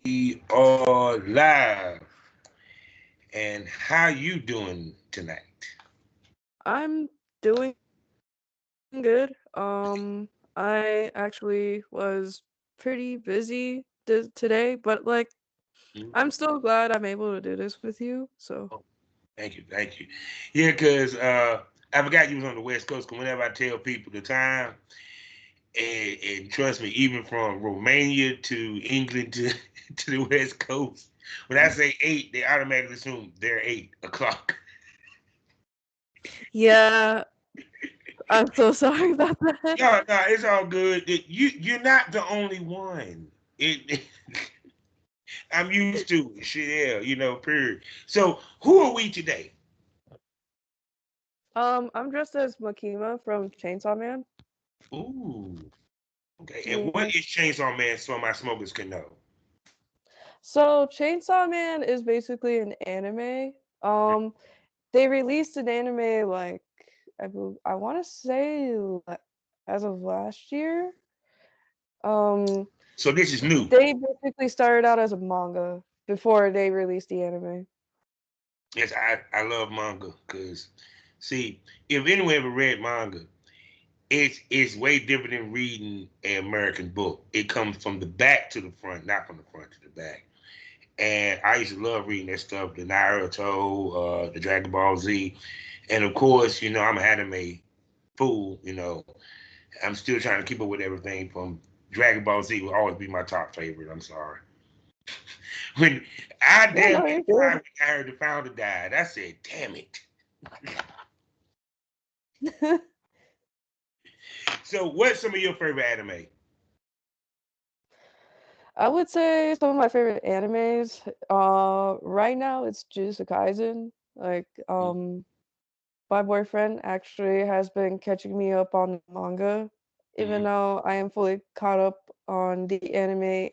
We are live. And how you doing tonight? I'm doing good. I actually was pretty busy today, but like Mm. I'm still glad I'm able to do this with you. So, Oh, thank you. Yeah, because I forgot you was on the West Coast. Because whenever I tell people the time, and trust me, even from Romania to England to to the West Coast, when I say 8, they automatically assume they're 8 o'clock. yeah, I'm so sorry about that. No, no, it's all good. You're not the only one. It I'm used to it. Shit, yeah, period. So who are we today? I'm dressed as Makima from Chainsaw Man. Ooh, okay. And Yeah. what is Chainsaw Man so my smokers can know? So Chainsaw Man is basically an anime. Um, they released an anime like I want to say as of last year. Um, So this is new. They basically started out as a manga before they released the anime. Yes, I love manga because see, if anyone ever read manga, it's way different than reading an American book. It comes from the back to the front, not from the front to the back. And I used to love reading that stuff, the Naruto, the Dragon Ball Z, and of course, I'm an anime fool. I'm still trying to keep up with everything from Dragon Ball Z will always be my top favorite. I'm sorry. When I Yeah, damn no, near you're cried good. when I heard the founder died, I said, "Damn it!" So, what's some of your favorite anime? I would say some of my favorite animes. Right now it's Jujutsu Kaisen. My boyfriend actually has been catching me up on the manga, even Mm-hmm. though I am fully caught up on the anime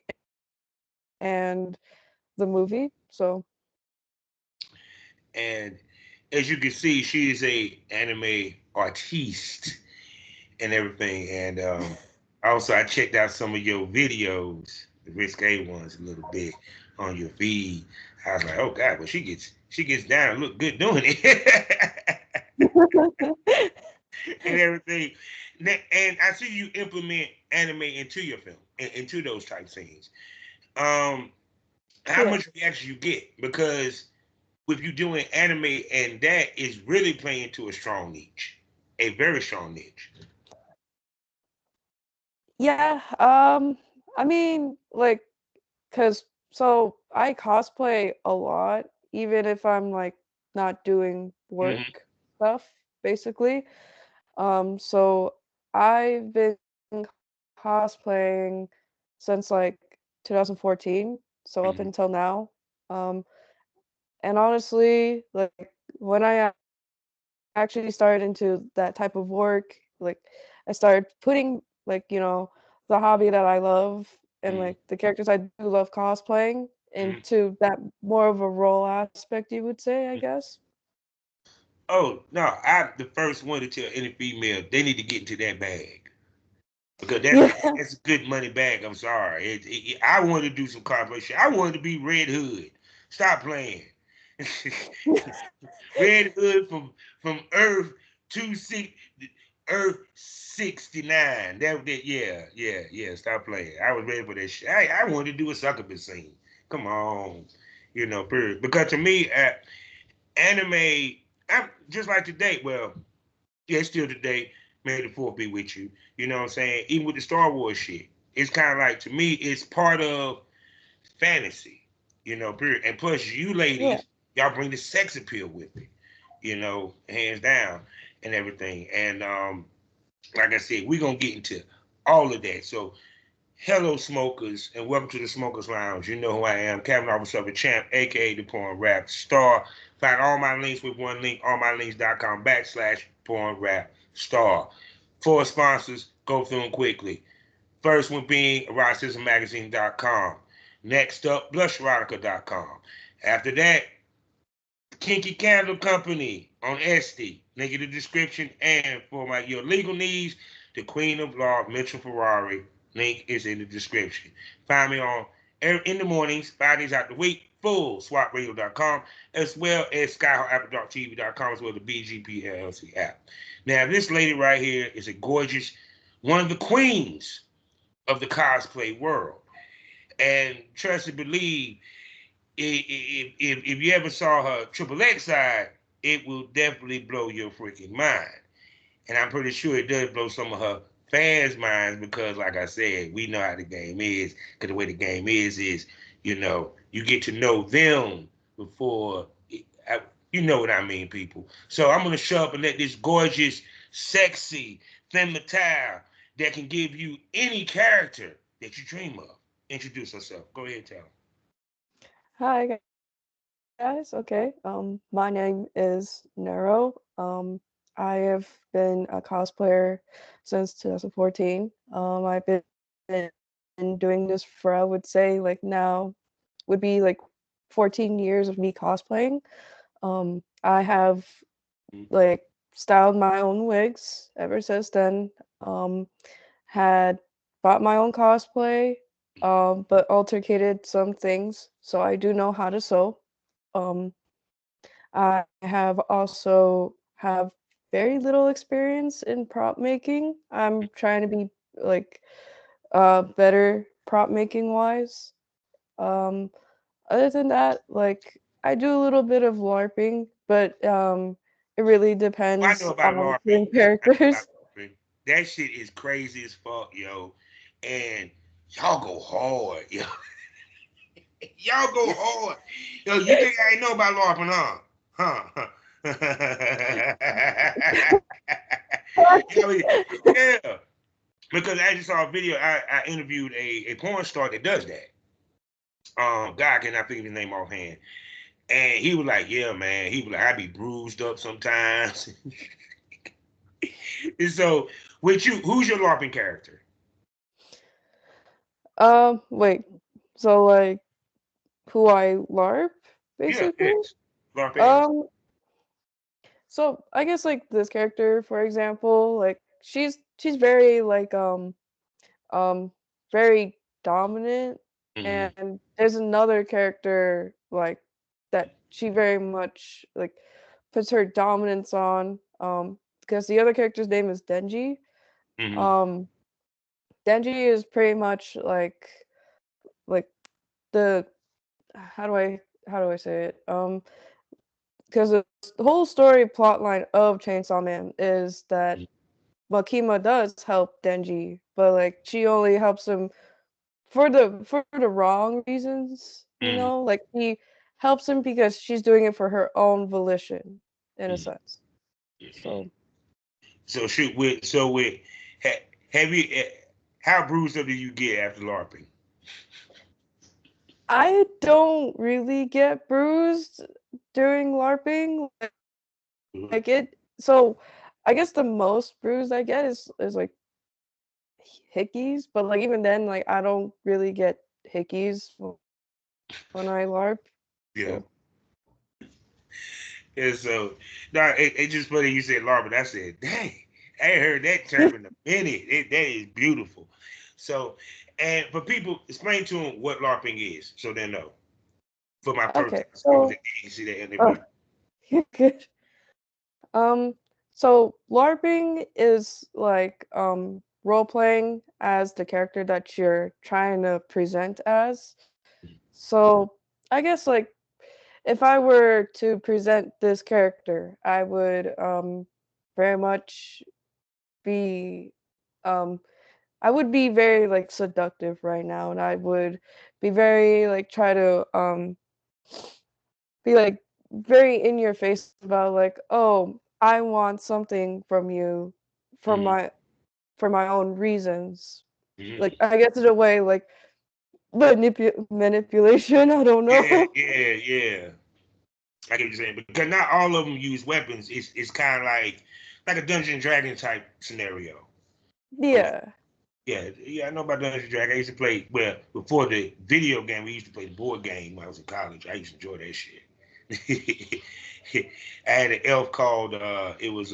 and the movie. So And as you can see, she is a anime artiste and everything. And also, I checked out some of your videos, the risque ones, a little bit on your feed. I was like, "Oh God!" But she gets down, and look good doing it, and everything. And I see you implement anime into your film, into those type scenes. Um, how yeah. much reaction you get? Because with you doing anime, and that is really playing to a strong niche, a very strong niche. Yeah, I mean, like, cause I cosplay a lot, even if I'm like not doing Hmm. work stuff, basically. So I've been cosplaying since like 2014, so up Hmm. until now. Um, and honestly, like when I actually started into that type of work, like I started putting like, the hobby that I love and like the Hmm. characters I do love cosplaying Hmm. into that more of a role aspect, you would say, I guess. Oh no, I'm the first one to tell any female they need to get into that bag because that's Yeah. that's a good money bag. I'm sorry, I wanted to do some cosplay shit. I wanted to be Red Hood. Stop playing. Red Hood from Earth 69. Yeah. Stop playing. I was ready for that shit. I wanted to do a succubus scene. Come on, period. Because to me, anime, I'm just like today. Well, yeah, still today. May the fourth be with you. You know what I'm saying? Even with the Star Wars shit, it's kind of like to me, it's part of fantasy. Period. And plus, you Yeah. ladies, y'all bring the sex appeal with it. Hands down and everything. And like I said, we're gonna get into all of that. So hello, smokers, and welcome to the Smokers Lounge. You know who I am, Captain Officer of the Champ, aka the Porn Rap Star. Find all my links with one link, allmylinks.com/porn rap star. Four sponsors, go through them quickly. First one being eroticismmagazine.com. Next up, blusherotica.com. After that, Kinky Candle Company on Etsy. Link in the description. And for your legal needs, the Queen of Law, Mitchell Ferrari. Link is in the description. Find me on in the mornings, 5 days out the week, full swapradio.com, as well as skyhawkafterdarktv.com, as well as the BGP LLC app. Now, this lady right here is a gorgeous, one of the queens of the cosplay world. And trust and believe, if you ever saw her triple X side, it will definitely blow your freaking mind. And I'm pretty sure it does blow some of her fans' minds because, like I said, we know how the game is. Because the way the game is you get to know them before. You know what I mean, people. So I'm gonna show up and let this gorgeous, sexy femme fatale that can give you any character that you dream of introduce herself. Go ahead, tell. Hi guys. Okay. My name is Nero. I have been a cosplayer since 2014. I've been doing this for I would say like now would be like 14 years of me cosplaying. I have like styled my own wigs ever since then. Had bought my own cosplay, but altercated some things, so I do know how to sew. Um, I have also have very little experience in prop making. I'm trying to be like better prop making wise. Um, Other than that, like I do a little bit of LARPing, but it really I know depends about on LARPing. certain I know about characters. LARPing. That shit is crazy as fuck, yo. And y'all go hard, yo. Y'all go hard. Yo, you think I ain't know about LARPing, huh? Huh? Yo, yeah. Because I just saw a video, I interviewed a porn star that does that. Guy, I cannot think of his name offhand. And he was like, yeah, man. He was like, I be bruised up sometimes. And so, with you, who's your LARPing character? Wait. So like who I LARP Yeah, basically? yes. LARP is. Um so I guess like this character for example, like she's very like um very dominant, Mm-hmm. and there's another character like that she very much like puts her dominance on because the other character's name is Denji. Mm-hmm. um Denji is pretty much like the how do I say it? Because the whole story plotline of Chainsaw Man is that Makima does help Denji, but like she only helps him for the wrong reasons, you Mm-hmm. know? Like he helps him because she's doing it for her own volition, in a sense. So So shoot with ha, have you how bruised up do you get after LARPing? I don't really get bruised during LARPing. Like Mhm. it so I guess the most bruise I get is like hickeys, but like even then like I don't really get hickeys when I LARP. Yeah. So And so no, it just funny you said LARPing. I said, dang, I ain't heard that term in a minute. That is beautiful. So, and for people, explain to them what LARPing is, so they know. For my first okay. time, I was So at the see that oh interview. good. So LARPing is like role playing as the character that you're trying to present as. So I guess like if I were to present this character, I would very much be um I would be very like seductive right now, and I would be very like try to be like very in your face about like, oh, I want something from you for Mm-hmm. my own reasons. Like Mm-hmm. I guess in a way like manipulation. I don't Yeah, know. yeah, yeah. I get what you're saying because not all of them use weapons. It's kind of like a Dungeon and Dragon type scenario. Um, Yeah. yeah, yeah. I know about Dungeon and Dragon. I used to play well before the video game. We used to play the board game when I was in college. I used to enjoy that shit. I had an elf called it was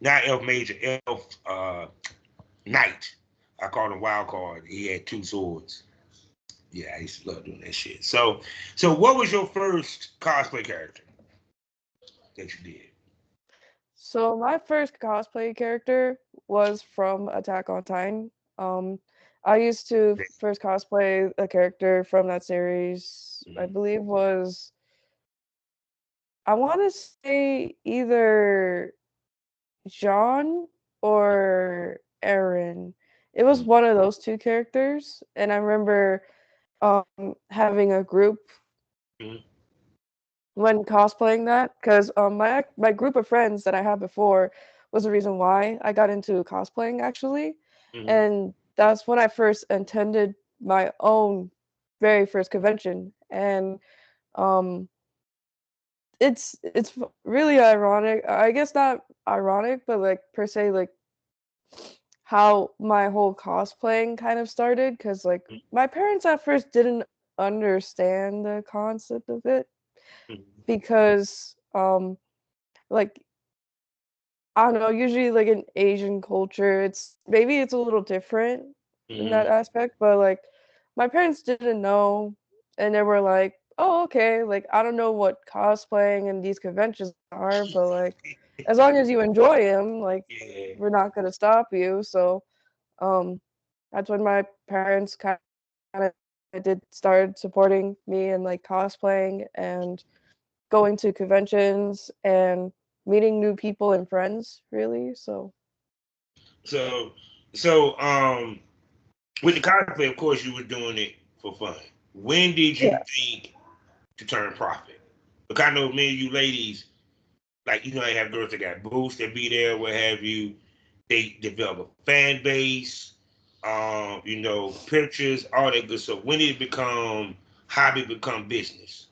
not elf major elf knight. I called him wild card. He had two swords. Yeah, I used to love doing that shit. So what was your first cosplay character that you did? So my first cosplay character was from Attack on Titan. Um, I used to first cosplay a character from that series. I Mhm. believe was I want to say either John or Aaron. It was one of those two characters, and I remember having a group Mhm. when cosplaying that because my group of friends that I had before was the reason why I got into cosplaying actually, Mhm. and that's when I first attended my own very first convention, and um, it's really ironic. I guess not ironic, but like per se like how my whole cosplaying kind of started because like my parents at first didn't understand the concept of it Mhm. because like I don't know, usually like in Asian culture it's maybe it's a little different in Mhm. that aspect, but like my parents didn't know and they were like, "Oh, okay, like I don't know what cosplaying and these conventions are, but like as long as you enjoy them, like Yeah. we're not going to stop you." So, um that's when my parents kind of did started supporting me and like cosplaying and going to conventions and meeting new people and friends, really. So, So so with the cosplay, of course, you were doing it for fun. When did you yes. think to turn profit? Because I know many of you ladies, like I have girls that got booths that be there, what have you. They develop a fan base, pictures, all that good stuff. When did it become hobby, become business?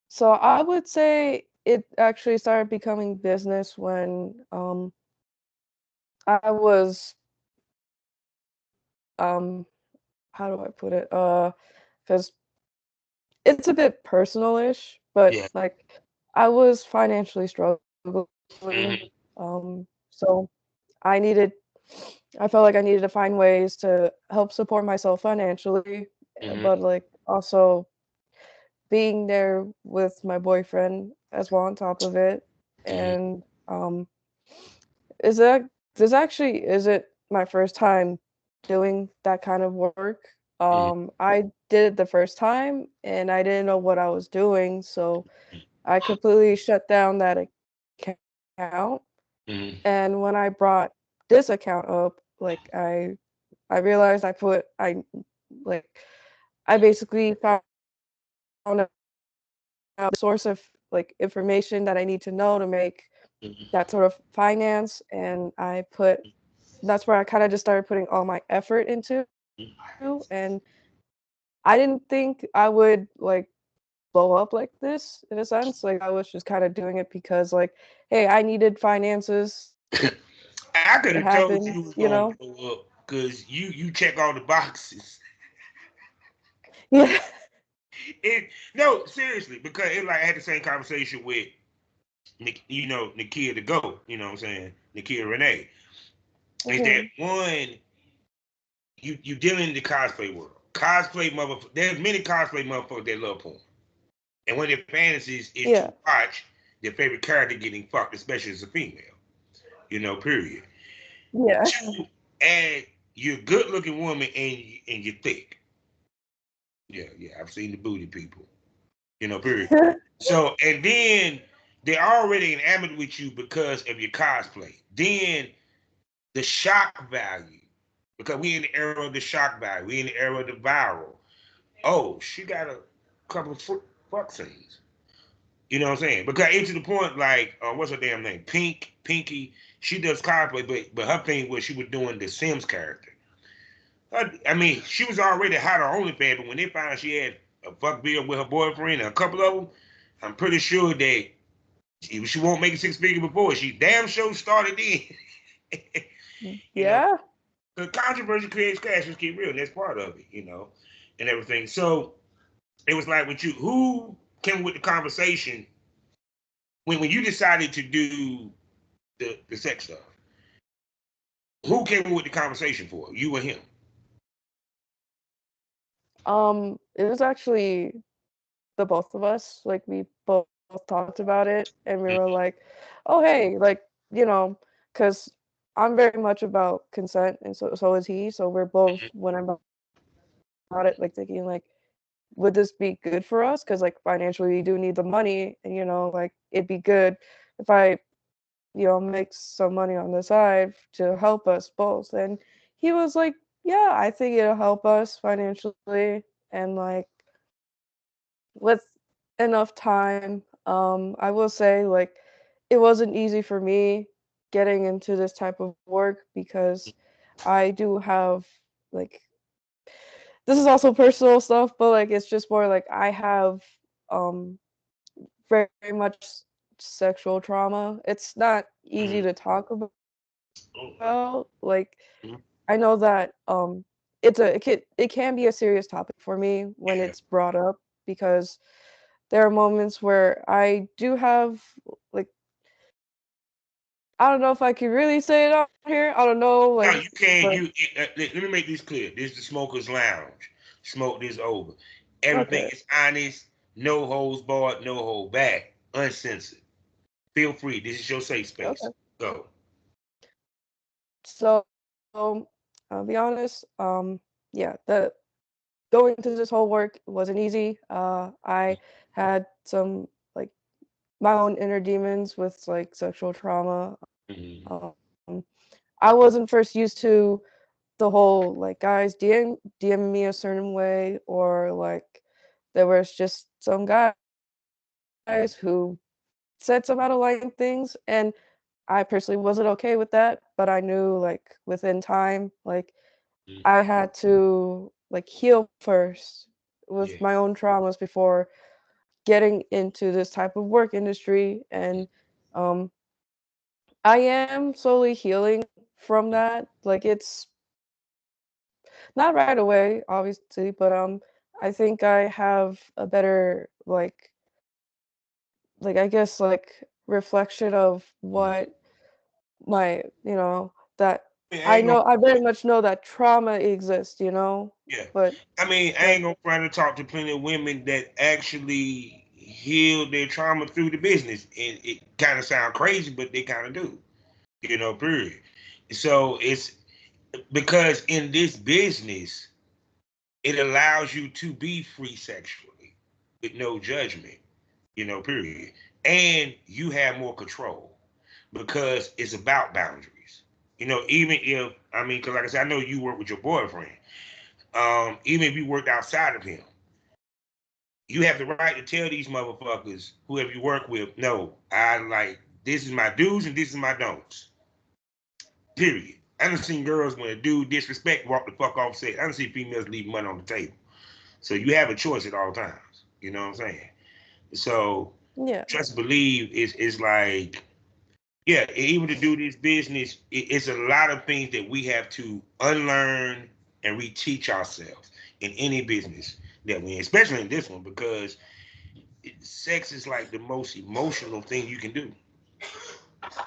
So I would say it actually started becoming business when I was how do I put it? Because it's a bit personal-ish, but Yeah. like I was financially struggling. Hmm. So I needed I felt like I needed to find ways to help support myself financially, Hmm. but like also being there with my boyfriend as well on top of it. Hmm. And is that this actually isn't my first time doing that kind of work. Hmm. I did it the first time and I didn't know what I was doing, so I completely shut down that account. Hmm. And when I brought this account up, like I realized like I basically found out the source of like information that I need to know to make Hmm. that sort of finance, and that's where I kind of just started putting all my effort into, and I didn't think I would like blow up like this in a sense. Like I was just kind of doing it because like, hey, I needed finances. I could It have told you happens, was you gonna know? blow up because you check all the boxes. Yeah. No, seriously, because I had the same conversation with Nakia the goat. You know what I'm saying? Nakia Renee. Is that Mhm. one? You dealing in the cosplay world. Cosplay mother. There's many cosplay motherfuckers that love porn, and one of their fantasies is Yeah. to watch their favorite character getting fucked, especially as a female. Period. Yeah. Two, and you're a good looking woman and you're thick. Yeah, yeah. I've seen the booty people. Period. So, and then they're already enamored with you because of your cosplay. Then the shock value, because we in the era of the shock value, we in the era of the viral. Oh, she got a couple of fuck scenes. You know what I'm saying? Because it's to the point, like, what's her damn name? Pinky. She does cosplay, but her thing was she was doing the Sims character. I mean, she was already hot on OnlyFans, but when they found out she had a fuck bill with her boyfriend and a couple of them, I'm pretty sure that she won't make it six figures before. She damn sure started in. you know, Yeah. the controversy creates cash. Let's get real. That's part of it, and everything. So it was like with you, who came with the conversation when you decided to do the sex stuff? Who came with the conversation for you and him? It was actually the both of us. Like we both talked about it, and we were like, "Oh, hey, like because I'm very much about consent, and so is he. So we're both when I'm about it, like thinking like, would this be good for us? Because like financially, we do need the money, and like it'd be good if I make some money on the side to help us both." And he was like, "Yeah, I think it'll help us financially." And like with enough time, I will say like it wasn't easy for me getting into this type of work because I do have like this is also personal stuff, but like it's just more like I have um very much sexual trauma. It's not easy Mhm. to talk about. Oh, Like I know mhm. that it can be a serious topic for me when it's Yeah. brought up because there are moments where I do have like I don't know if I can really say it out here. I don't know No, like you can't. but Let me make this clear. This is the smokers lounge. Smoke this over. Everything okay. is honest. No holds barred. No hold back. Uncensored. Feel free. This is your safe space. Okay. Go. So I'll be honest. Yeah, the going to this whole work wasn't easy. I had some like my own inner demons with like sexual trauma. Mhm. I wasn't first used to the whole like guys DM me a certain way or like there was just some guys who said some out of line things and I personally wasn't okay with that, but I knew like within time like I Mhm. had to like heal first with Yeah. my own traumas before getting into this type of work industry and um I am slowly healing from that. Like it's not right away, obviously, but I think I have a better like I guess like reflection of Mhm. what my that I ain't gonna. I very much know that trauma exists, Yeah. but I mean, I like ain't gonna try to talk to plenty of women that actually heal their trauma through the business, and it kind of sound crazy, but they kind of do. Period. So it's because in this business, it allows you to be free sexually with no judgment, period. And you have more control because it's about boundaries. Even if, I mean, because like I said, I know you work with your boyfriend. Even if you worked outside of him, you have the right to tell these motherfuckers, whoever you work with, no, I like, this is my do's and this is my don'ts. Period. I done seen girls when a dude disrespect walk the fuck off set. I done seen females leave money on the table. So you have a choice at all times. You know what I'm saying? So yeah. trust and believe is like, yeah, even to do this business, it's a lot of things that we have to unlearn and reteach ourselves in any business that we in, especially in this one, because sex is like the most emotional thing you can do.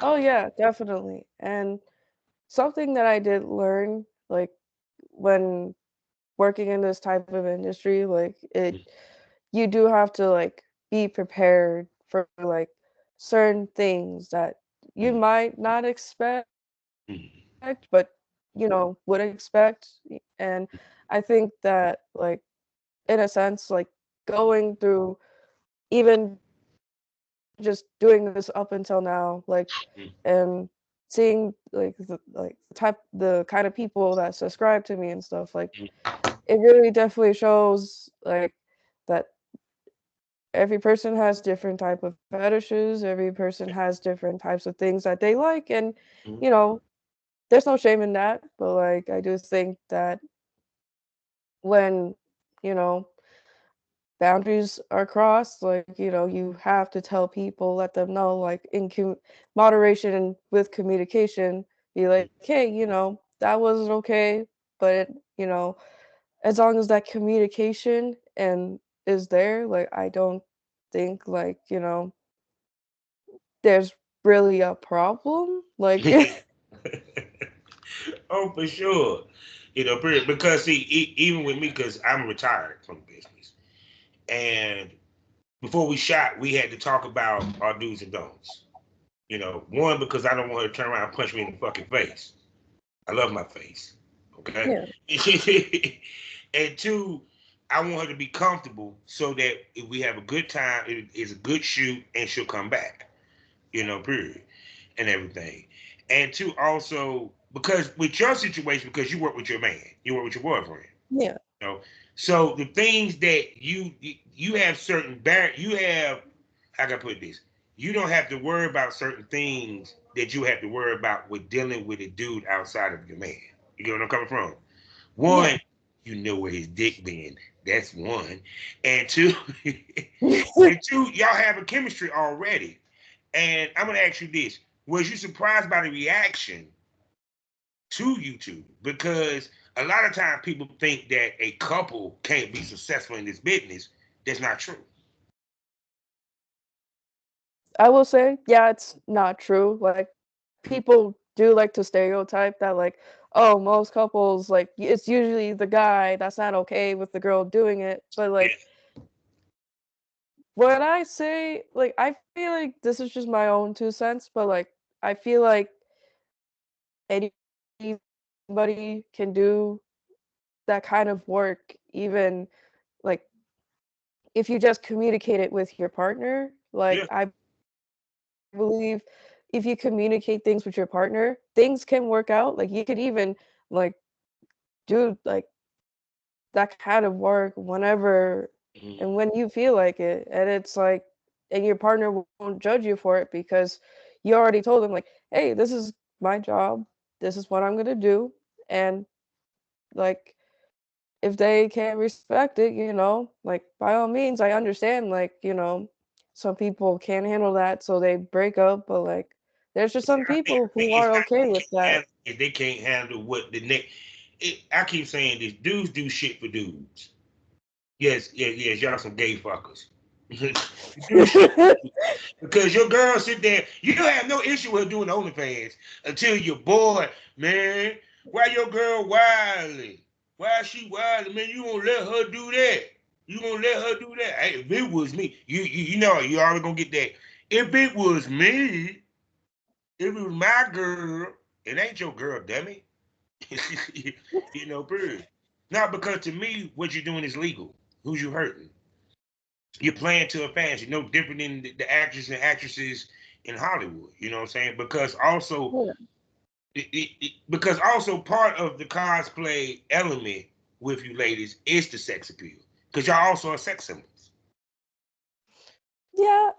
Oh yeah, definitely. And something that I did learn like when working in this type of industry, like you do have to like be prepared for like certain things that you Mhm. might not expect, but Mhm. would expect. And I think that like in a sense, like going through even just doing this up until now, like and seeing the kind of people that subscribe to me and stuff, like it really definitely shows like that every person has different type of fetishes, every person has different types of things that they like, and Mhm. you know there's no shame in that, but like I do think that when you know boundaries are crossed, like you have to tell people, let them know, like in moderation and with communication, be like, hey, that wasn't okay, but as long as that communication and is there, like I don't think like there's really a problem. Like Oh, for sure. You know, period. Because see, even with me, because I'm retired from the business, and before we shot, we had to talk about our do's and don'ts. You know, one, because I don't want her to turn around and punch me in the fucking face. I love my face. Okay. Yeah. And two, I want her to be comfortable so that if we have a good time, it's a good shoot, and she'll come back. You know, period, and everything. And two, also because with your situation, because you work with your man, you work with your boyfriend. Yeah. You know, so the things that you have certain you have, how can I put this? You don't have to worry about certain things that you have to worry about with dealing with a dude outside of your man. You get what I'm coming from? Yeah. One, you know where his dick been. That's one. And two, and two, y'all have a chemistry already. And I'm gonna ask you this: was you surprised by the reaction to YouTube? Because a lot of times people think that a couple can't be successful in this business. That's not true. I will say, yeah, it's not true. Like people do like to stereotype that like, oh, most couples like it's usually the guy that's not okay with the girl doing it. But like Yeah. when I say like I feel like this is just my own 2 cents, but like I feel like anybody can do that kind of work, even like if you just communicate it with your partner. Like Yeah. I believe if you communicate things with your partner, things can work out. Like you could even like do like that kind of work whenever Mhm. and when you feel like it. And it's like and your partner won't judge you for it because you already told them like, hey, this is my job. This is what I'm gonna do. And like if they can't respect it, like by all means, I understand, like, some people can't handle that, so they break up, but like, there's just some I people think who it's are not okay with that. if they can't handle what the next. I keep saying this: dudes do shit for dudes. Yes, yes, yes. Y'all some gay fuckers. You do shit because your girl sit there. You don't have no issue with her doing OnlyFans until you're bored, man. Why your girl wilding? Why is she wilding, man? You gonna let her do that? You gonna let her do that? Hey, if it was me, you know you already gonna get that. If it was me, if it was my girl, it ain't your girl, dummy. You know, period. Not because to me, what you're doing is legal. Who's you hurting? You're playing to a fantasy, no different than the actors and actresses in Hollywood. You know what I'm saying? Because also, Yeah. because also part of the cosplay element with you ladies is the sex appeal. Because y'all also are sex symbols. Yeah,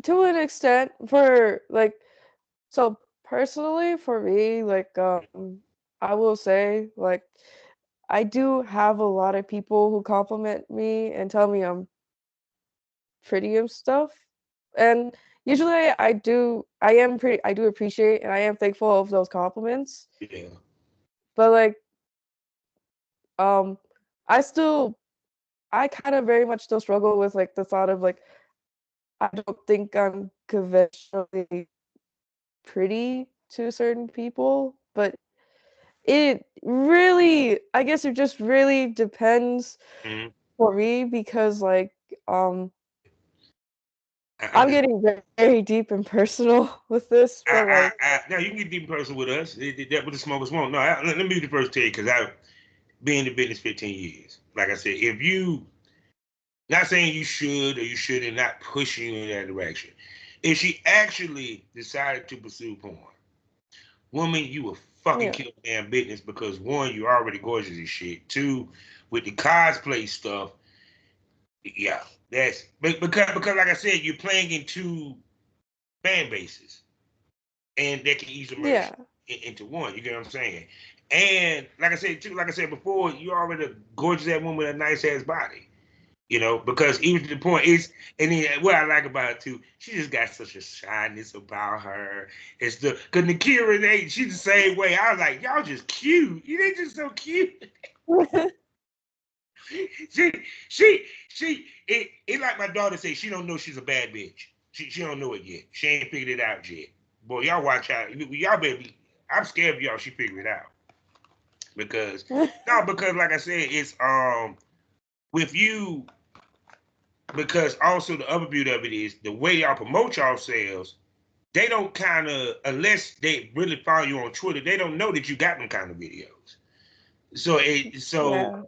to an extent, for like, so personally, for me, like, I will say, like, I do have a lot of people who compliment me and tell me I'm pretty and stuff. And usually I do appreciate and I am thankful of those compliments. Yeah. But like um I still I kind of very much still struggle with like the thought of like I don't think I'm conventionally pretty to certain people, but it really I guess it just really depends Mm-hmm. for me because like I'm I'm just. getting very deep and personal with this, but like Now you can get deep in person with us. That what the smokers want. No, let me be the first to tell you because I've been in the business 15 years. Like I said, if you not saying you should or you shouldn't, not pushing you in that direction. If she actually decided to pursue porn, woman, you will fucking yeah. kill the damn business because one, you're already gorgeous as shit. Two, with the cosplay stuff, yeah, that's because like I said, you're playing in two fan bases, and that can easily merge Yeah. into one. You get what I'm saying? And like I said too, like I said before, you already a gorgeous ass woman with a nice ass body. You know, because even to the point is, and then what I like about it too, she just got such a shyness about her. It's the because Nakira and they, she's the same way. I was like, y'all just cute. You they just so cute. she, it like my daughter said, she don't know she's a bad bitch. She don't know it yet. She ain't figured it out yet. Boy, y'all watch out. Y'all better be. I'm scared of y'all. She figured it out. because no, because like I said, it's with you because also the other beauty of it is the way y'all promote yourselves. They don't kind of unless they really follow you on Twitter, they don't know that you got them kind of videos. So Yeah.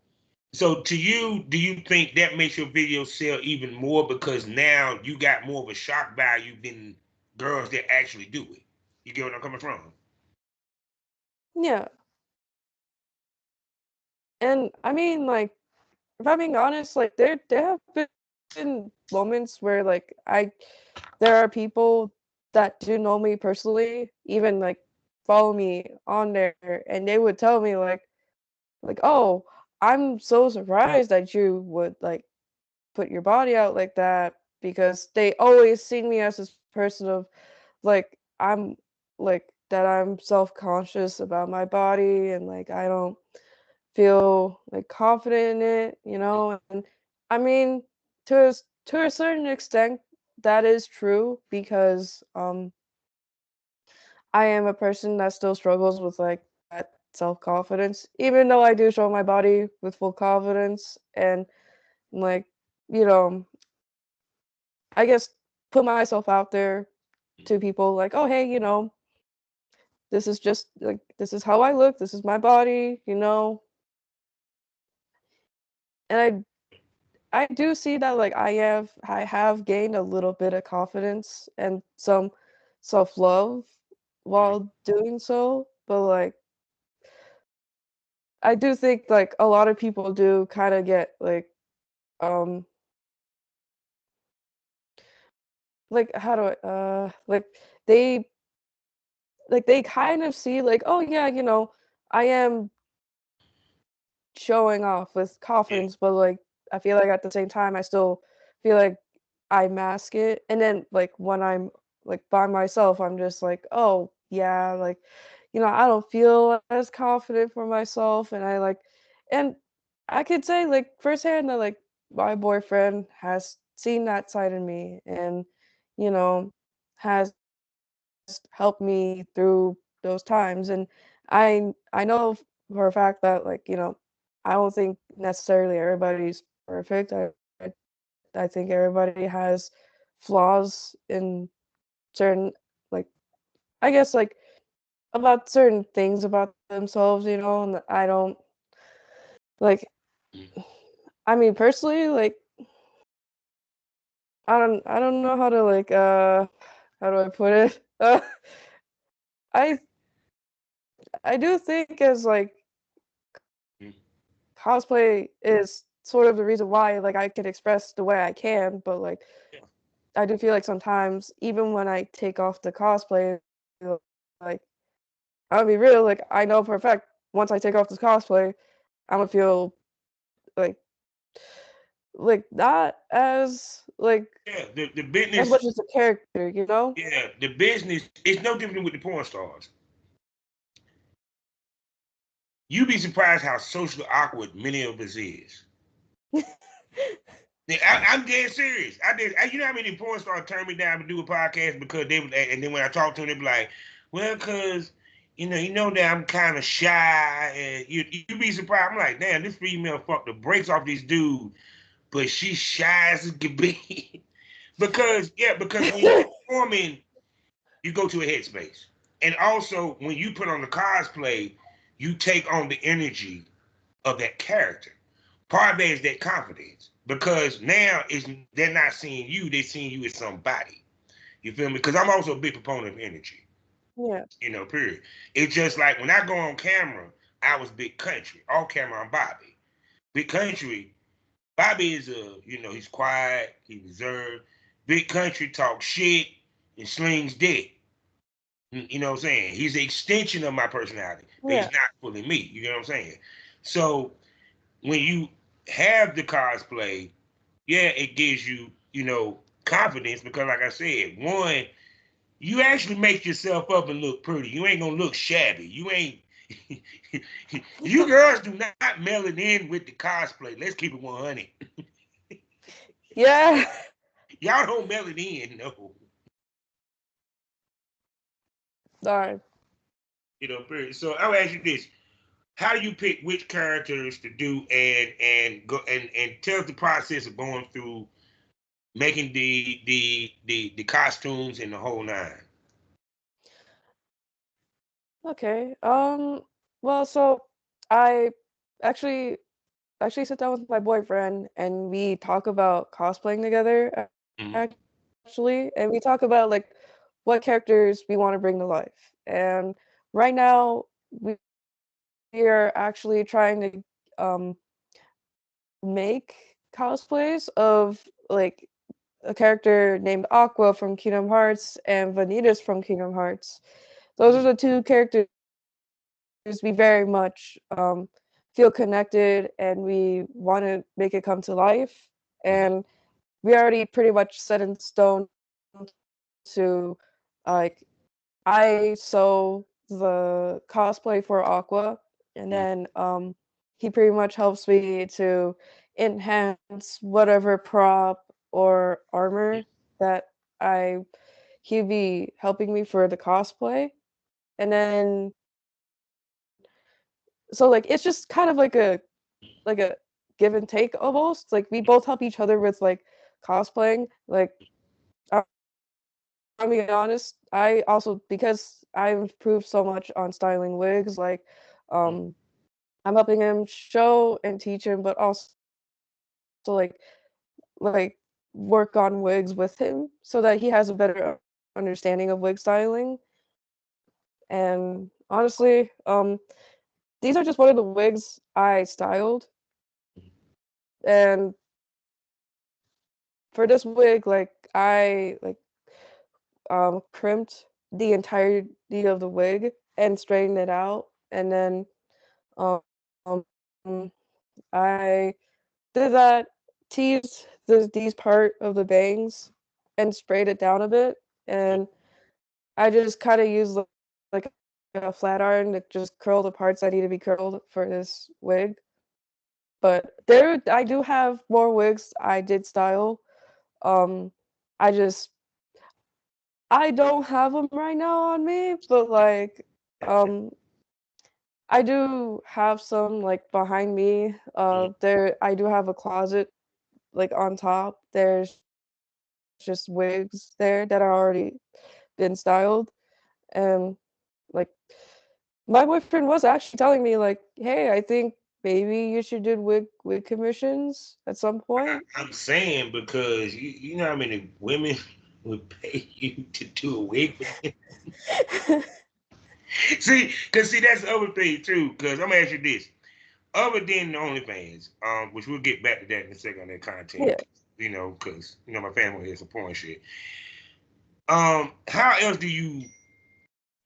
so to you, do you think that makes your video sell even more because now you got more of a shock value than girls that actually do it? You get what I'm coming from? Yeah. And I mean, like, if I'm being honest, like there have been moments where like there are people that do know me personally, even like follow me on there, and they would tell me like, oh, I'm so surprised that you would like put your body out like that because they always see me as this person of like I'm like that I'm self-conscious about my body and like I don't feel like confident in it, you know? And I mean, to a certain extent, that is true because I am a person that still struggles with like that self-confidence, even though I do show my body with full confidence and like, you know, I guess put myself out there to people like, oh hey, this is just like this is how I look, this is my body, and I do see that like I have gained a little bit of confidence and some self-love Mhm. while doing so, but like I do think like a lot of people do kind of get um like how do they they kind of see like oh yeah, I am showing off with Yeah, confidence, but like I feel like at the same time I still feel like I mask it. And then like when I'm like by myself, I'm just like, oh yeah, like I don't feel as confident for myself and and I could say like firsthand that like my boyfriend has seen that side of me and you know has helped me through those times and I know for a fact that like I don't think necessarily everybody's perfect. I think everybody has flaws in certain like I guess like about certain things about themselves, and I don't like I mean personally like I don't know how to how do I put it? I I do think as like mhm, cosplay is sort of the reason why like I can express the way I can, but like yeah, I do feel like sometimes even when I take off the cosplay, like I'll be real, like I know for a fact once I take off this cosplay, I'm gonna feel like not yeah. The as business, much as the character, you know? yeah, the business. It's no different with the porn stars. You'd be surprised how socially awkward many of us is. Yeah, I'm dead serious. I did. You know how many porn stars turned me down to do a podcast because they would, and then when I talked to them, they be like, "Well, cause you know that I'm kind of shy," and you be surprised. I'm like, "Damn, this female fucked the brakes off this dude, but she's shy as it could be." because when you're performing, you go to a headspace, and also when you put on the cosplay, you take on the energy of that character. Part of that is that confidence because now it's they're not seeing you; they're seeing you as somebody. You feel me? Because I'm also a big proponent of energy. Yeah. Period. It's just like when I go on camera, I was big country. Off camera, I'm Bobby. Big country. Bobby is he's quiet, he's reserved. Big country talks shit and slings dick. You know what I'm saying? He's an extension of my personality, but he's Yeah. not fully me. You know what I'm saying? So when you have the cosplay, yeah, it gives you, confidence because, like I said, one, you actually make yourself up and look pretty. You ain't gonna look shabby. You ain't. You girls do not mail it in with the cosplay. Let's keep it 100. Yeah. Y'all don't mail it in, no. Sorry. Period. So I'll ask you this: how do you pick which characters to do and go and tell us the process of going through making the costumes and the whole nine. Okay. Well, so I actually sit down with my boyfriend and we talk about cosplaying together Mm-hmm. actually, and we talk about like what characters we want to bring to life. And right now we are actually trying to um make cosplays of like a character named Aqua from Kingdom Hearts and Vanitas from Kingdom Hearts. Those are the two characters we very much feel connected and we want to make it come to life. And we already pretty much set in stone to like I sew the cosplay for Aqua and then he pretty much helps me to enhance whatever prop or armor that I he'd be helping me for the cosplay. And then so like it's just kind of like a give and take almost. Like we both help each other with like cosplaying. Like I'm being honest, I also because I've improved so much on styling wigs, like um I'm helping him show and teach him, but also like work on wigs with him so that he has a better understanding of wig styling. And honestly, these are just one of the wigs I styled. And for this wig, like I crimped the entirety of the wig and straightened it out, and then um I did that, teased these part of the bangs and sprayed it down a bit, and I just kind of used like a flat iron to just curl the parts that need to be curled for this wig. But there, I do have more wigs I did style. Um, I just I don't have them right now on me, but like um I do have some like behind me. There I do have a closet like on top. There's just wigs there that are already been styled, and like my boyfriend was actually telling me like, "Hey, I think maybe you should do wig commissions at some point." I'm saying because you know how many women would pay you to do a wig for them. See, cause see that's the other thing too. Cause I'm gonna ask you this: other than the OnlyFans, which we'll get back to that in a second on that Yeah. content, you know, cause you know my family has some porn shit. How else do you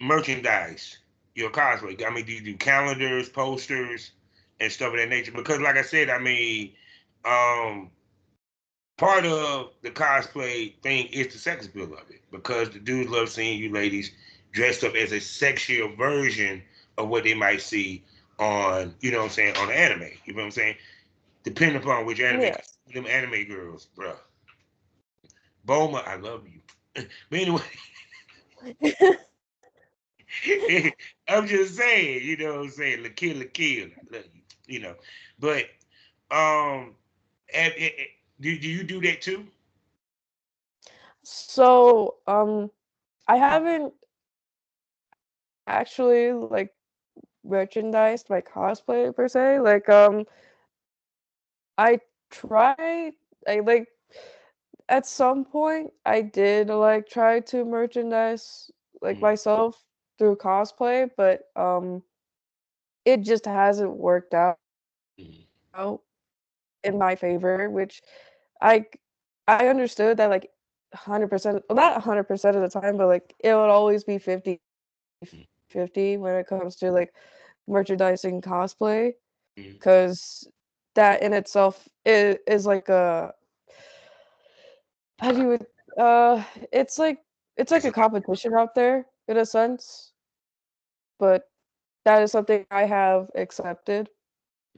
merchandise your cosplay? I mean, do you do calendars, posters, and stuff of that nature? Because, like I said, I mean, um, part of the cosplay thing is the sex appeal of it. Because the dudes love seeing you ladies dressed up as a sexier version of what they might see on, you know what I'm saying, on the anime. You know what I'm saying? Depending upon which anime, Yeah. them anime girls, bruh. Boma, I love you. But anyway, I'm just saying, you know what I'm saying? La kill, I love you, you know. But um, do you do that too? So, I haven't actually like merchandised my cosplay per se. Like, I tried, I like at some point I did like try to merchandise like Mm, myself through cosplay, but it just hasn't worked out mm, in my favor, which I I understood that like 100%, well, not 100% of the time, but like it would always be 50-50 when it comes to like merchandising cosplay, mm, because that in itself is like a how do you it's like it's a a lot. competition out there in a sense, but that is something I have accepted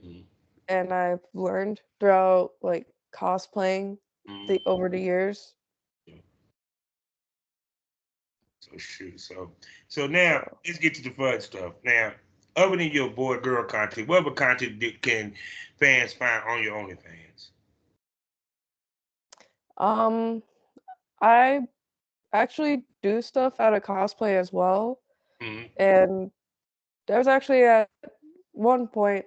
Mm, and I've learned throughout like cosplaying the mm, over the years. yeah. So shoot. So now So let's get to the fun stuff. Now, Other than your boy girl content, what other content can fans find on your OnlyFans? Um, I actually do stuff out of cosplay as well, Mm-hmm. and there's actually at one point,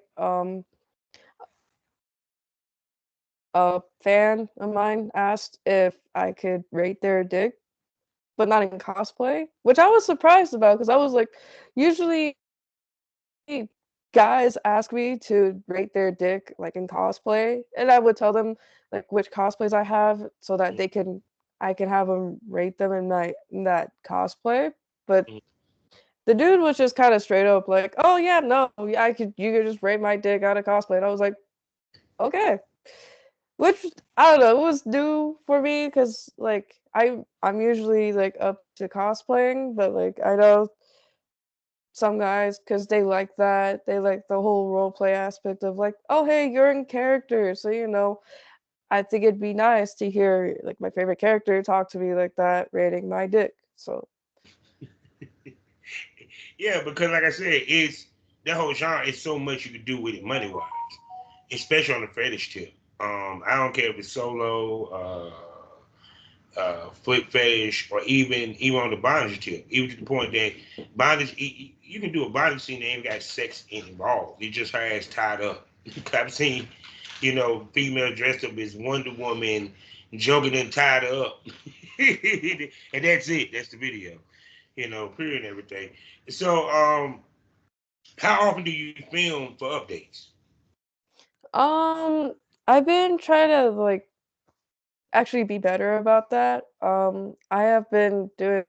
a fan of mine asked if I could rate their dick, but not in cosplay, which I was surprised about because I was like, usually guys ask me to rate their dick like in cosplay, and I would tell them like which cosplays I have so that I can have them rate them in that cosplay. But the dude was just kind of straight up like, "Oh yeah, no, yeah, you could just rate my dick out of cosplay," and I was like, "Okay." Which I don't know, it was new for me because like I'm usually like up to cosplaying, but like I know some guys because they like that. They like the whole role play aspect of like, oh hey, you're in character, so I think it'd be nice to hear like my favorite character talk to me like that, rating my dick. So Yeah, because like I said, it's that whole genre is so much you can do with it money wise, especially on the fetish tip. I don't care if it's solo, foot fetish, or even on the bondage tip. Even to the point that bondage, you can do a bondage scene that ain't got sex involved. It just her ass tied up. I've seen, female dressed up as Wonder Woman, joking and tied her up, and that's it. That's the video. Period and everything. So, how often do you film for updates? um I've been trying to like actually be better about that. I have been doing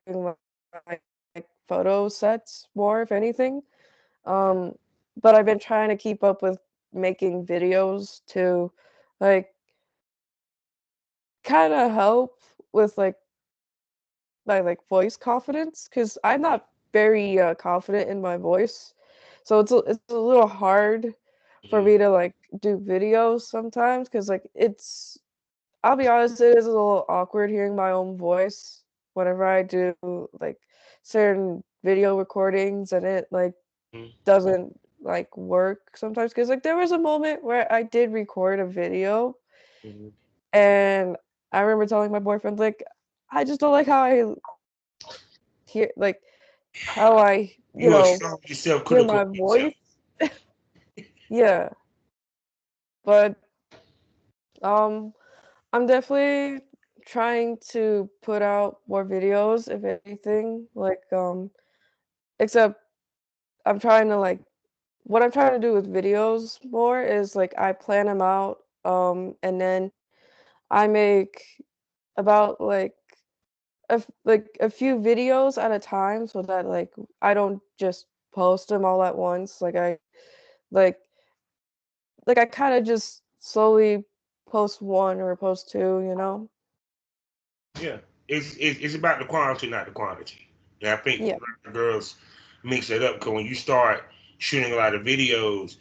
like photo sets more, if anything. Um, but I've been trying to keep up with making videos to like kind of help with like my like voice confidence because I'm not very confident in my voice, so it's a little hard for Mm-hmm. me to like do videos sometimes because like it's I'll be honest, it is a little awkward hearing my own voice whenever I do like certain video recordings and it like doesn't like work sometimes because like there was a moment where I did record a video Mm-hmm. and I remember telling my boyfriend like I just don't like how I hear like how I You are strong, hear self-critical my of yourself. voice. Yeah, but um I'm definitely trying to put out more videos if anything like except I'm trying to like what I'm trying to do with videos more is like I plan them out and then I make about like a few videos at a time so that like I don't just post them all at once like like I kind of just slowly post one or post two, you know? Yeah, it's about the quality, not the quantity. And I think Yeah. a lot of girls mix that up because when you start shooting a lot of videos,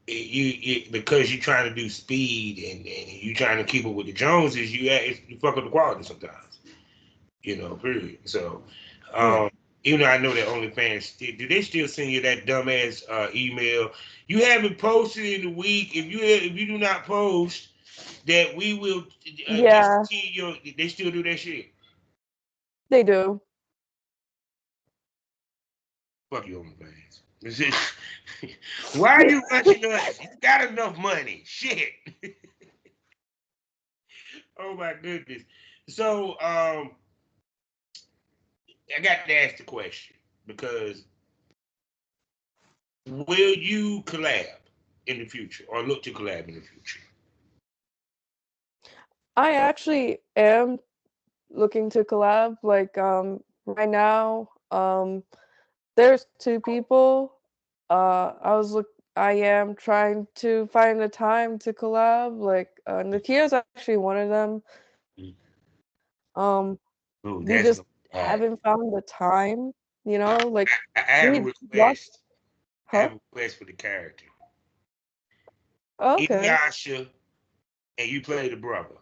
because you're trying to do speed and you trying to keep up with the Joneses, you fuck up the quality sometimes. Period. So, Yeah. um, even though I know that OnlyFans do they still send you that dumbass email? You haven't posted in a week. If you do not post, that we will Yeah, discontinue your. They still do that shit. they do. Fuck you, OnlyFans. Is it- Why are you rushing us? You got enough money. Shit. Oh my goodness. So, I got to ask the question because will you collab in the future or look to collab in the future? I actually am looking to collab. Like right now, there's two people. I am trying to find a time to collab. Like Nakia's actually one of them. Um, Oh, we that's just gonna be hard. haven't found the time, you know? Like I have a we watched, request. I huh? have a request for the character. Okay. Inuyasha, and you play the brother.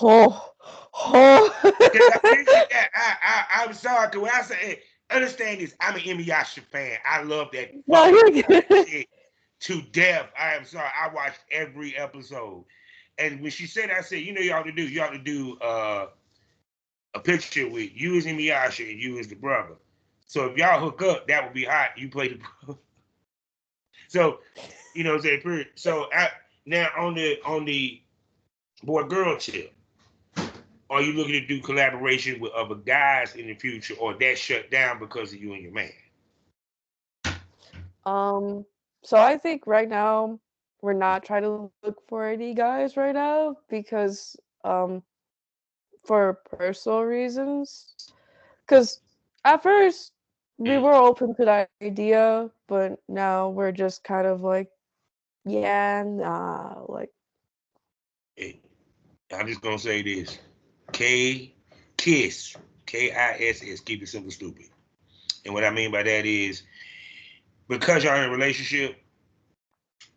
Oh, oh. Because I pictured that. I'm sorry, cause when I say understand this. I'm an Inuyasha fan. I love that No, fucking you're good. shit to death. I am sorry. I watched every episode. And when she said, I said, you know, you ought to do, you ought to do a picture with you as Inuyasha and you as the brother. So if y'all hook up, that would be hot. You play the brother. So, you know, say period. So now on the boy girl tip, are you looking to do collaboration with other guys in the future, or that shut down because of you and your man? Um, so I think right now we're not trying to look for any guys right now because for personal reasons. Because at first we Mm. were open to the idea, but now we're just kind of like, yeah, nah, like, Hey, I'm just gonna say this: K kiss, KISS. Keep it simple, stupid. And what I mean by that is because y'all in a relationship,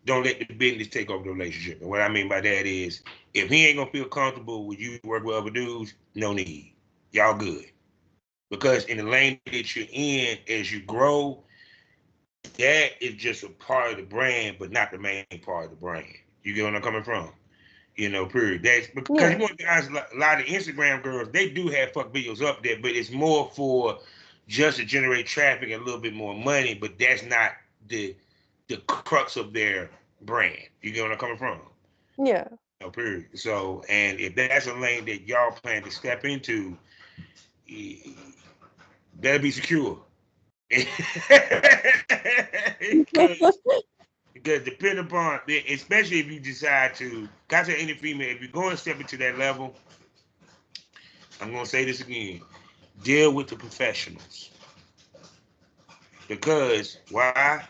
don't let the business take over the relationship. And what I mean by that is if he ain't gonna feel comfortable with you work with other dudes, no need. Y'all good. Because in the lane that you're in, as you grow, that is just a part of the brand, but not the main part of the brand. You get where I'm coming from? You know, period. That's because you yeah, want guys, a lot of Instagram girls, they do have fuck videos up there, but it's more for just to generate traffic and a little bit more money, but that's not the crux of their brand. You get where I'm coming from? yeah. No, period. So, and if that's a lane that y'all plan to step into, better be secure. because because depending upon, especially if you decide to, guys, any female, if you're going to step into that level, I'm going to say this again: deal with the professionals. Because why?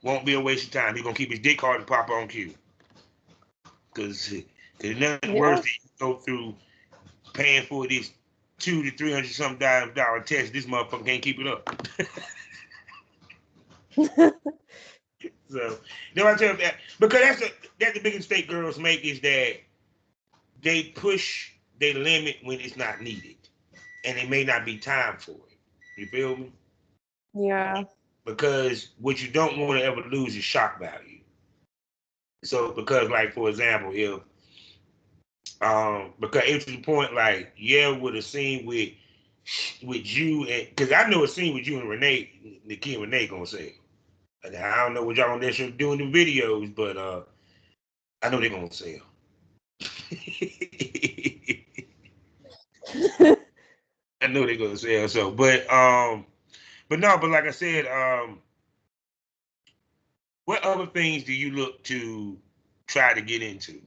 Won't be a waste of time. He's gonna keep his dick hard and pop on cue. Because there's nothing worse Yeah. than you go through paying for this 200 to 300 something dollar test. This motherfucker can't keep it up. So no, I tell you that because that's the biggest mistake girls make is that they push their limit when it's not needed, and it may not be time for it. You feel me? Yeah. Because what you don't want to ever lose is shock value. So because like for example, if because it's to the point like yeah, with a scene with you and because I know a scene with you and Renee, Nikki and Renee gonna say. And I don't know what y'all on that show doing the videos, but I know they're gonna sell. I know they're gonna sell. So, but no, but like I said, what other things do you look to try to get into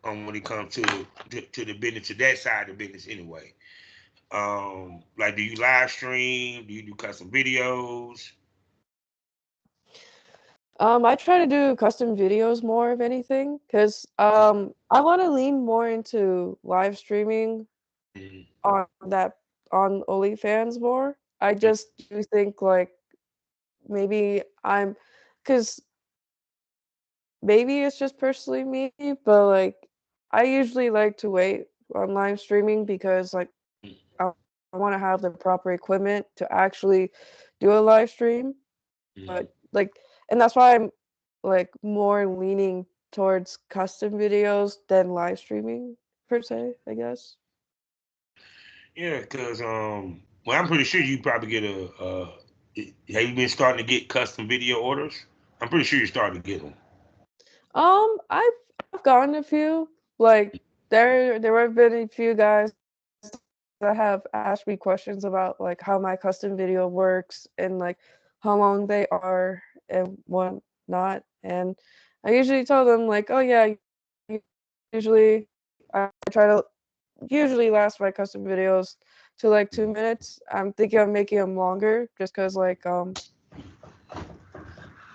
when it comes to the business, to that side of the business anyway? Like, do you live stream? Do you do custom videos? I try to do custom videos more of anything because I want to lean more into live streaming Mhm. on that on OnlyFans more. I just do think like maybe I'm because maybe it's just personally me, but like I usually like to wait on live streaming because like I want to have the proper equipment to actually do a live stream. Mhm. But like, and that's why I'm like more leaning towards custom videos than live streaming per se, I guess. Yeah, because well, I'm pretty sure you probably get have you been starting to get custom video orders? I'm pretty sure you're starting to get them. I've gotten a few. Like there have been a few guys that have asked me questions about like how my custom video works and like how long they are and whatnot. And I usually tell them like, oh yeah, usually I try to usually last my custom videos to like 2 minutes. I'm thinking of making them longer just because like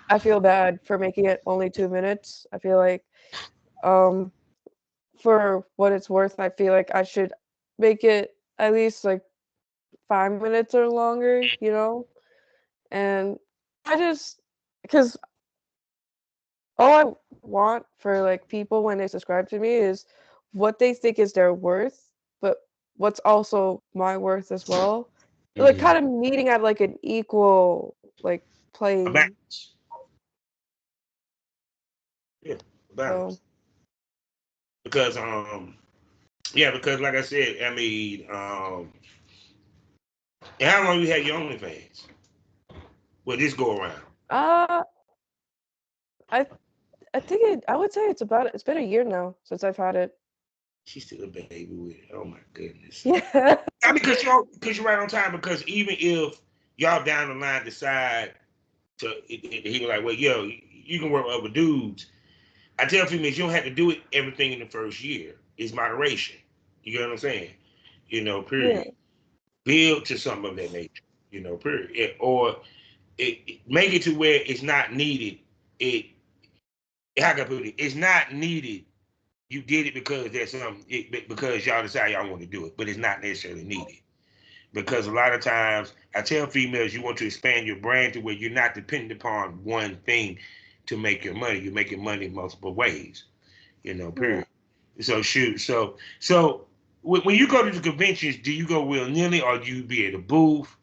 I feel bad for making it only 2 minutes. I feel like um for what it's worth, I feel like I should make it at least like 5 minutes or longer, you know? And I just because all I want for like people when they subscribe to me is what they think is their worth, but what's also my worth as well. like kind of meeting at like an equal like A playing. balance. Yeah, a balance. So Because yeah, because like I said, I mean, and how long you had your OnlyFans? Well, this go around. uh I I think I would say it's been a year now since I've had it. She's still a baby with it. Oh my goodness. Yeah. I mean, because you're right on time. Because even if y'all down the line decide to, he was like, well, yo, you can work with other dudes. I tell females you don't have to do it everything in the first year. It's moderation. You get what I'm saying? Yeah. Period. Build to something of that nature. Period. Or make it to where it's not needed. It How can I put it? It's not needed. You did it because there's because y'all decide y'all want to do it, but it's not necessarily needed. Because a lot of times I tell females you want to expand your brand to where you're not dependent upon one thing to make your money. You're making money in multiple ways. Yeah. Period. So shoot. So when you go to the conventions, do you go willy nilly or do you be at a booth?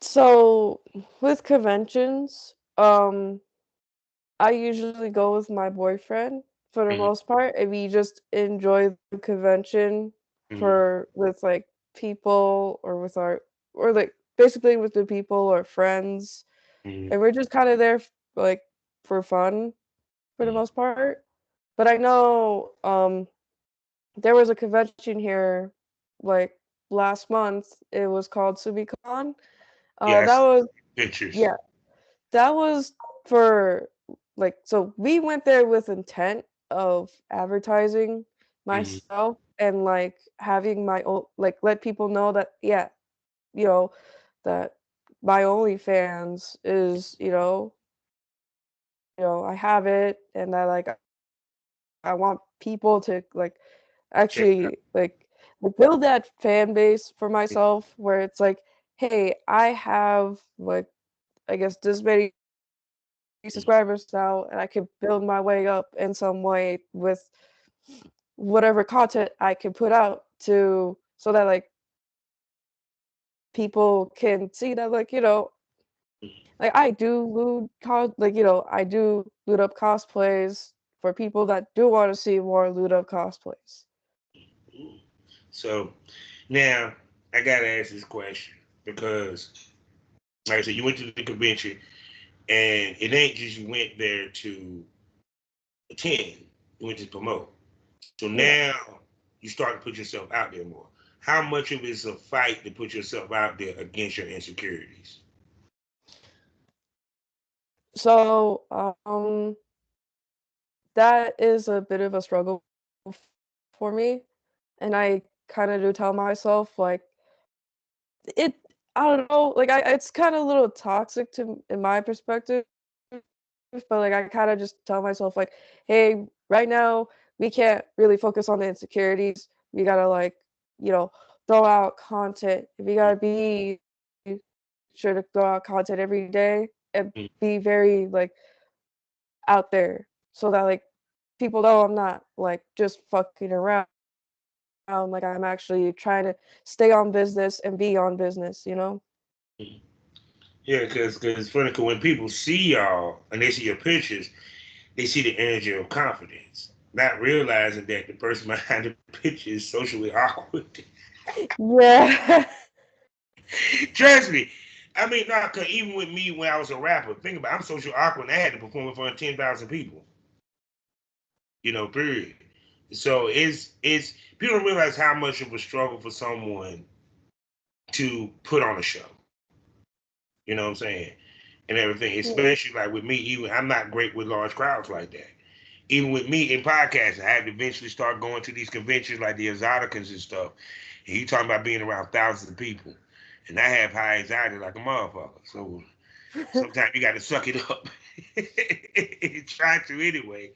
So with conventions, I usually go with my boyfriend for the Mhm, most part, and we just enjoy the convention mhm, for with like people or with our or like basically with the people or friends, mhm, and we're just kind of there like for fun for the mhm. most part. But I know there was a convention here like last month. It was called SumiCon. That Yes, was pictures. yeah, that was for like so we went there with intent of advertising Mhm, myself and like having my own like let people know that yeah, you know, that my OnlyFans is, I have it and I like I want people to like check it out. actually build that fan base for myself where it's like, hey, I have like I guess this many subscribers now and I can build my way up in some way with whatever content I can put out to so that like people can see that like I do I do loot up cosplays for people that do want to see more loot up cosplays. Mhm. So now I gotta ask this question because, like I said, you went to the convention and it ain't just you went there to attend, you went to promote. So Yeah. now you start to put yourself out there more. How much of it is a fight to put yourself out there against your insecurities? So that is a bit of a struggle for me, and I kind of do tell myself like it I don't know, like it's kind of a little toxic to in my perspective, but like I kind of just tell myself like, hey, right now we can't really focus on the insecurities. We gotta you know, throw out content. We gotta be sure to throw out content every day and Mhm. be very out there so that people know I'm not just fucking around. Like I'm actually trying to stay on business and be on business, you know? Yeah, because it's funny 'cause when people see y'all and they see your pictures, they see the energy of confidence, not realizing that the person behind the picture is socially awkward. Yeah. Trust me. I mean, nah, cause even with me when I was a rapper, think about it, I'm social awkward and I had to perform in front of 10,000 people. Period. So it's people don't realize how much of a struggle for someone to put on a show. You know what I'm saying? And everything. Yeah. Especially like with me, even I'm not great with large crowds like that. Even with me in podcasting, I had to eventually start going to these conventions like the Exoticans and stuff. And you talking about being around thousands of people. And I have high anxiety like a motherfucker. So sometimes you got to suck it up. Try to anyway.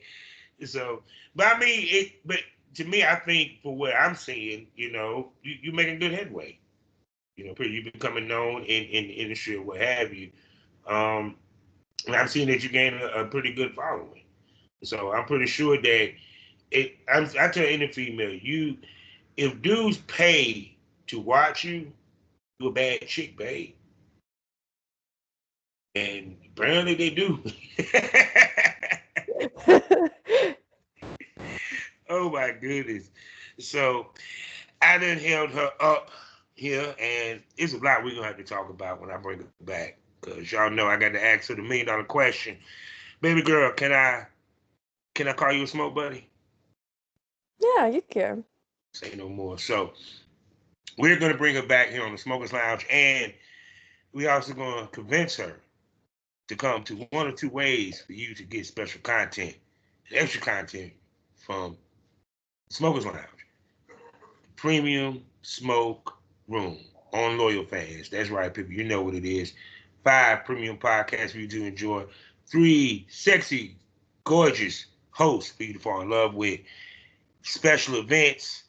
So, but I mean, but to me, I think for what I'm seeing, you're making good headway. You're becoming known in the industry or what have you. Um, and I'm seeing that you gain a pretty good following. So I'm pretty sure that I tell any female, if dudes pay to watch you, you a bad chick, babe. And apparently they do. Oh my goodness. So I done held her up here, and it's a lot we're gonna have to talk about when I bring it back. Cause y'all know I got to ask her the $1,000,000 question. Baby girl, can I call you a smoke buddy? Yeah, you can. Say no more. So we're gonna bring her back here on the Smokers Lounge, and we also gonna convince her to come to one or two ways for you to get special content, extra content from Smokers Lounge. Premium Smoke Room on Loyal Fans. That's right, people. You know what it is. 5 premium podcasts for you to enjoy. 3 sexy, gorgeous hosts for you to fall in love with. Special events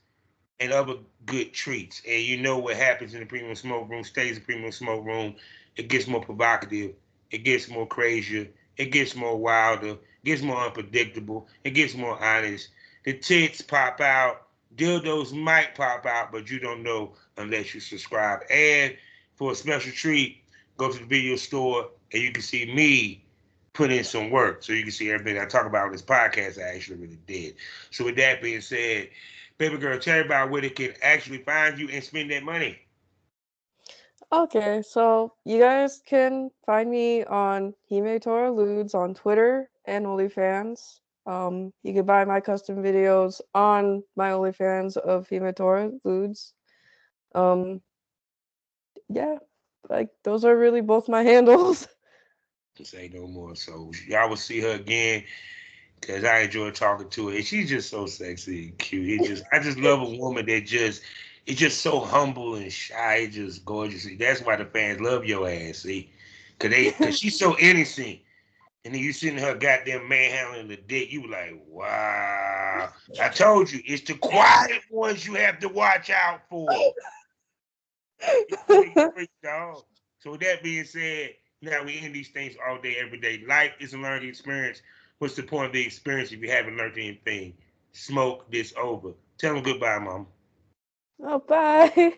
and other good treats. And you know what happens in the Premium Smoke Room stays in the Premium Smoke Room. It gets more provocative. It gets more crazier. It gets more wilder. It gets more unpredictable. It gets more honest. The tits pop out. Dildos might pop out, but you don't know unless you subscribe. And for a special treat, go to the video store and you can see me put in some work. So you can see everything I talk about on this podcast I actually really did. So with that being said, baby girl, tell everybody where they can actually find you and spend that money. Okay, so you guys can find me on Hime Tora Ludes on Twitter and OnlyFans. You can buy my custom videos on my OnlyFans of Hime Tora Ludes. Um, yeah, like those are really both my handles. Say no more. So y'all will see her again because I enjoy talking to her. And she's just so sexy and cute. I just love a woman that just is just so humble and shy, just gorgeous. That's why the fans love your ass, see? Cause she's so innocent. And then you sitting her goddamn manhandling the dick, you like, wow. I told you, it's the quiet ones you have to watch out for. It's really great, dog. So with that being said, now we end these things all day, every day. Life is a learning experience. What's the point of the experience if you haven't learned anything? Smoke this over. Tell them goodbye, mom. Oh, bye.